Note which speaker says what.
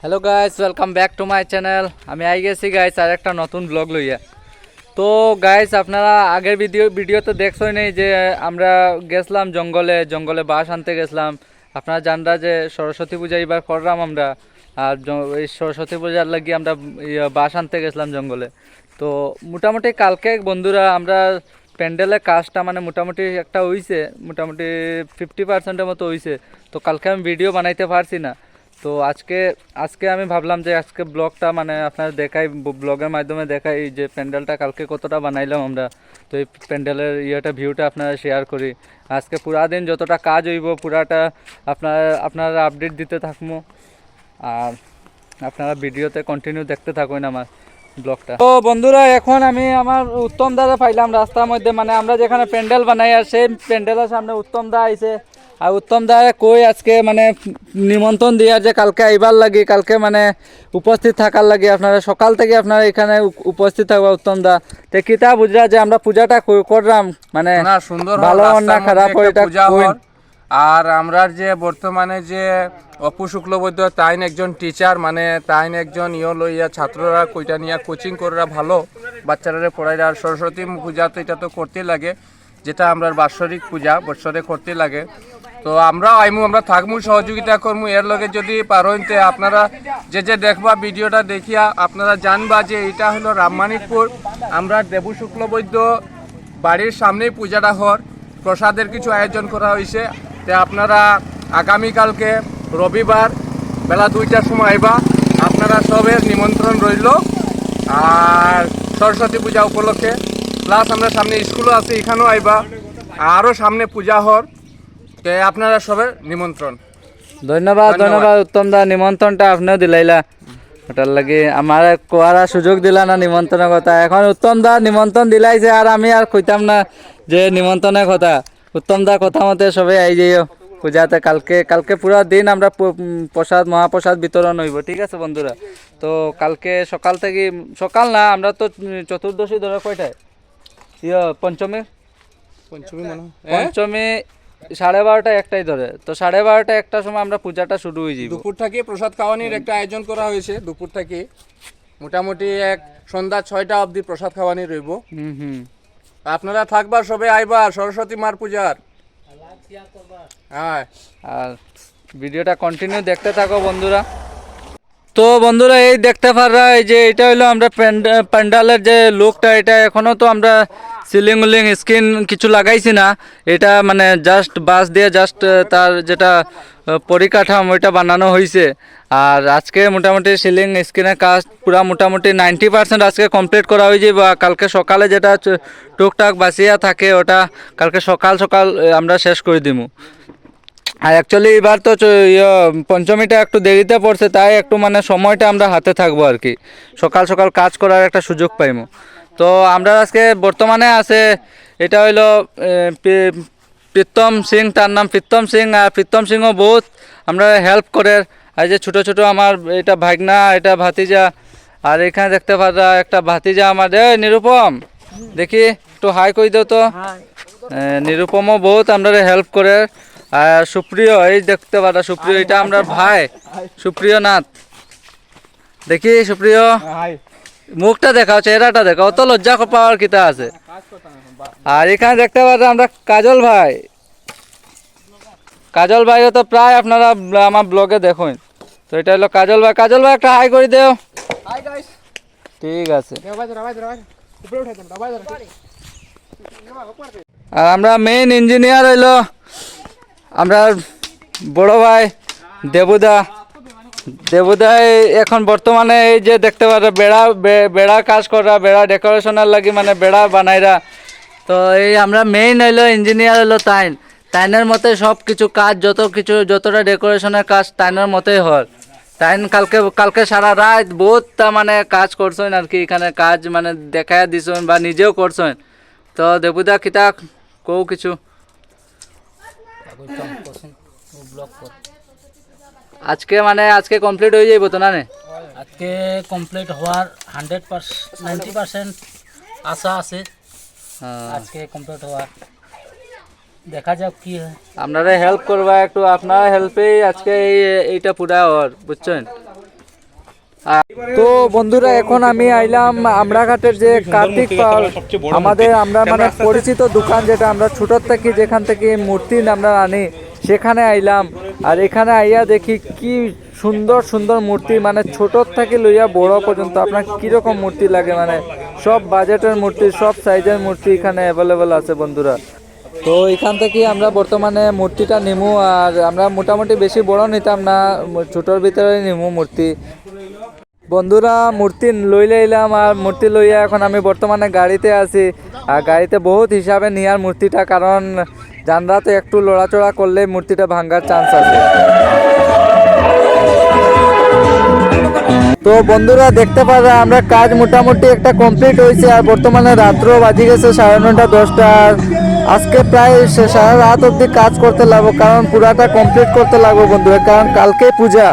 Speaker 1: Hello guys, welcome back to my channel. আমি I গেছি guys আর একটা নতুন ব্লগ লইয়া। তো গাইস, আপনারা আগের ভিডিওতে দেখছই নেই যে আমরা গেছিলাম জঙ্গলে বাঁশ আনতে গেছিলাম। আপনারা জানরা যে সরস্বতী পূজা এবার করলাম আমরা, আর এই সরস্বতী পূজার লাগি আমরা বাঁশ আনতে গেছিলাম জঙ্গলে। তো মোটামুটি কালকে বন্ধুরা আমরা প্যান্ডেলের কাজটা মানে মোটামুটি একটা হইছে, মোটামুটি 50% মতো হইছে। তো কালকে আমি ভিডিও বানাইতে পারছি না। তো আজকে আজকে আমি ভাবলাম যে আজকে ব্লগটা মানে আপনারা দেখাই, ব্লগের মাধ্যমে দেখাই যে প্যান্ডেলটা কালকে কতটা বানাইলাম আমরা। তো এই প্যান্ডেলের ভিউটা আপনারা শেয়ার করি। আজকে পুরা দিন যতটা কাজ হইব পুরাটা আপনারা আপডেট দিতে থাকবো। আর আপনারা ভিডিওতে কন্টিনিউ দেখতে থাকুন আমার ব্লগটা। তো বন্ধুরা, এখন আমি আমার উত্তম দাদা পাইলাম রাস্তার মধ্যে, মানে আমরা যেখানে প্যান্ডেল বানাই আর সেই প্যান্ডেলের সামনে উত্তম দা আইছে। আর উত্তম দা কই আজকে মানে নিমন্ত্রণ দিয়া যে কালকে আইবার লাগি, কালকে মানে উপস্থিত থাকার লাগি। আপনারা সকাল থেকে আপনারা এখানে উপস্থিত থাকবা উত্তম দা। তো কিতা বুঝরা যে আমরা পূজাটা করলাম মানে
Speaker 2: সুন্দর
Speaker 1: ভালো না খারাপ এটা
Speaker 2: আর আমরা যে বর্তমানে যে অপু শুক্লবৈদ্য তাইন একজন টিচার, মানে তাইন একজন লইয়া ছাত্ররা কইটা নিয়ে কোচিং করা ভালো বাচ্চারা পড়াইরা। আর সরস্বতী পূজা তো এটা তো করতেই লাগে, যেটা আমরা বাৎসরিক পূজা বৎসরে করতে লাগে। তো আমরাও আমরা থাকবো, সহযোগিতা করবো এর লগে যদি পারইতে। আপনারা যে দেখবা ভিডিওটা দেখিয়া আপনারা জানবা যে এটা হলো রামমানিকপুর, আমরা দেবু শুক্লবৈদ্য বাড়ির সামনেই পূজাটা হর। প্রসাদের কিছু আয়োজন করা হয়েছে। তো আপনারা আগামীকালকে রবিবার বেলা 2টার সময় আইবা, আপনারা সবের নিমন্ত্রণ রইল। আর সরস্বতী পূজা উপলক্ষে প্লাস আমরা সামনে স্কুলও আছে, এখানেও আইবা। আরও সামনে পূজা হর, আপনারা সবের নিমন্ত্রণ।
Speaker 1: ধন্যবাদ উত্তম দা, নিমন্ত্রণটা আপনিও দিলাইলা, ওটার লাগে আমার কোয়ার সুযোগ দিলা না নিমন্ত্রণের কথা। এখন উত্তম দা নিমন্ত্রণ দিলাইছে আর আমি আর কইতাম না যে নিমন্ত্রণের কথা। উত্তম দা কথা মতে সবাই আই যাইও পূজাতে। কালকে পুরো দিন আমরা মহাপ্রসাদ বিতরণ হইব, ঠিক আছে বন্ধুরা। তো কালকে সকাল থেকে, সকাল না, আমরা তো চতুর্দশী ধরে কয়টায় পঞ্চমী 12:30 একটাই ধরে। তো 12:30 একটার সময় আমরা পূজাটা শুরু হয়ে যাবে।
Speaker 2: দুপুর থেকে প্রসাদ খাওয়ানির একটা আয়োজন করা হয়েছে। দুপুর থেকে মোটামুটি সন্ধ্যা 6টা অবধি প্রসাদ খাওয়ানি রইব। আপনারা থাকবার সবে আইবার সরস্বতী মার পূজার। হ্যাঁ,
Speaker 1: আর ভিডিওটা কন্টিনিউ দেখতে থাকো বন্ধুরা। তো বন্ধুরা, এই দেখতে পাররা এই যে এটা হলো আমরা প্যান্ডালের যে লুকটা, এটা এখনো তো আমরা সিলিং উলিং স্ক্রিন কিছু লাগাইছি না। এটা মানে জাস্ট বাঁশ দিয়ে জাস্ট তার যেটা পরিকাঠামো ওইটা বানানো হয়েছে। আর আজকে মোটামুটি সিলিং স্ক্রিনের কাজ পুরা মোটামুটি 90% আজকে কমপ্লিট করা হয়ে যাবে। কালকে সকালে যেটা টুকটাক বাঁচিয়া থাকে ওটা কালকে সকাল আমরা শেষ করে দিব। আর অ্যাকচুয়ালি এবার তো পঞ্চমীটা একটু দেরিতে পড়ছে, তাই একটু মানে সময়টা আমরা হাতে থাকবো আর কি, সকাল কাজ করার একটা সুযোগ পাইমু। তো আমরা আজকে বর্তমানে আছে, এটা হইলো প্রীতম সিং, তার নাম প্রীতম সিং। আর প্রীতম সিংও বহুত আমরা হেল্প করে। আর যে ছোটো আমার এটা ভাগনা, এটা ভাতিজা। আর এখানে দেখতে পারা একটা ভাতিজা আমার, নিরুপম, দেখি একটু হাই কই দাও তো। নিরুপমও বহুত আমরা হেল্প করে। আর সুপ্রিয়, এই দেখতে পারা সুপ্রিয়, এটা আমরা ভাই সুপ্রিয় নাথ। দেখি সুপ্রিয়, মুখটা দেখাও, চেহারাটা দেখাও, অত লজ্জা পাওয়ার কিতা আছে। আর এখানে দেখতে পারা আমরা কাজল ভাইও তো প্রায় আপনারা আমার ব্লগে দেখুন। তো এটা হলো কাজল ভাই একটা হাই করে দেও। ঠিক আছে। আর আমরা মেইন ইঞ্জিনিয়ার হইলো আমরা বড় ভাই দেবুদা এখন বর্তমানে এই যে দেখতে পারে বেড়া কাজ করা, বেড়া ডেকোরেশনের লাগি মানে বেড়া বানাইরা। তো এই আমরা মেইন হইলো ইঞ্জিনিয়ার হইলো তাইনের মতে সব কিছু কাজ, যতটা ডেকোরেশনের কাজ তাইনের মতেই হয়। তাইন কালকে সারা রাত বহুত মানে কাজ করছেন আর কি, এখানে কাজ মানে দেখায় দিছেন বা নিজেও করছেন। তো দেবুদা কিতা কও কিছু। আজকে কমপ্লিট হয়ে যাইব তো না?
Speaker 3: আজকে কমপ্লিট হওয়ার 90% আশা আছে। আজকে কমপ্লিট হওয়ার, দেখা যাক কি হয়।
Speaker 1: আপনারা হেল্প করবা একটু, আপনারা হেল্পেই আজকে এইটা পুরা হওয়ার, বুঝছেন। তো বন্ধুরা এখন আমি আইলাম আমরাঘাটের যে কার্তিক পাল আমাদের আমরা মানে পরিচিত দোকান, যেটা আমরা ছোটোর থেকে যেখান থেকে মূর্তি আমরা আনি সেখানে আইলাম। আর এখানে আইয়া দেখি কি সুন্দর সুন্দর মূর্তি, মানে ছোটোর থেকে লইয়া বড় পর্যন্ত আপনার কীরকম মূর্তি লাগে, মানে সব বাজেটের মূর্তি, সব সাইজের মূর্তি এখানে অ্যাভেলেবেল আছে বন্ধুরা। তো এখান থেকে আমরা বর্তমানে মূর্তিটা নিমু, আর আমরা মোটামুটি বেশি বড় নিতাম না, ছোটোর ভিতরে নিমু মূর্তি। বন্ধুরা মূর্তি লইলে এলাম, আর মূর্তি লইয়া এখন আমি বর্তমানে গাড়িতে আছি। আর গাড়িতে বহুত হিসাবে নিয়ার মূর্তিটা, কারণ জানরা তো একটু লড়াচড়া করলে মূর্তিটা ভাঙ্গার চান্স আছে। তো বন্ধুরা দেখতে পারা আমরা কাজ মোটামুটি একটা কমপ্লিট হয়েছে, আর বর্তমানে রাত্র বাজি গেছে 9:30 10টা। আজকে প্রায় সারা রাত অবধি কাজ করতে লাগবো, কারণ পুরাটা কমপ্লিট করতে লাগবো বন্ধুরা, কারণ কালকে পূজা।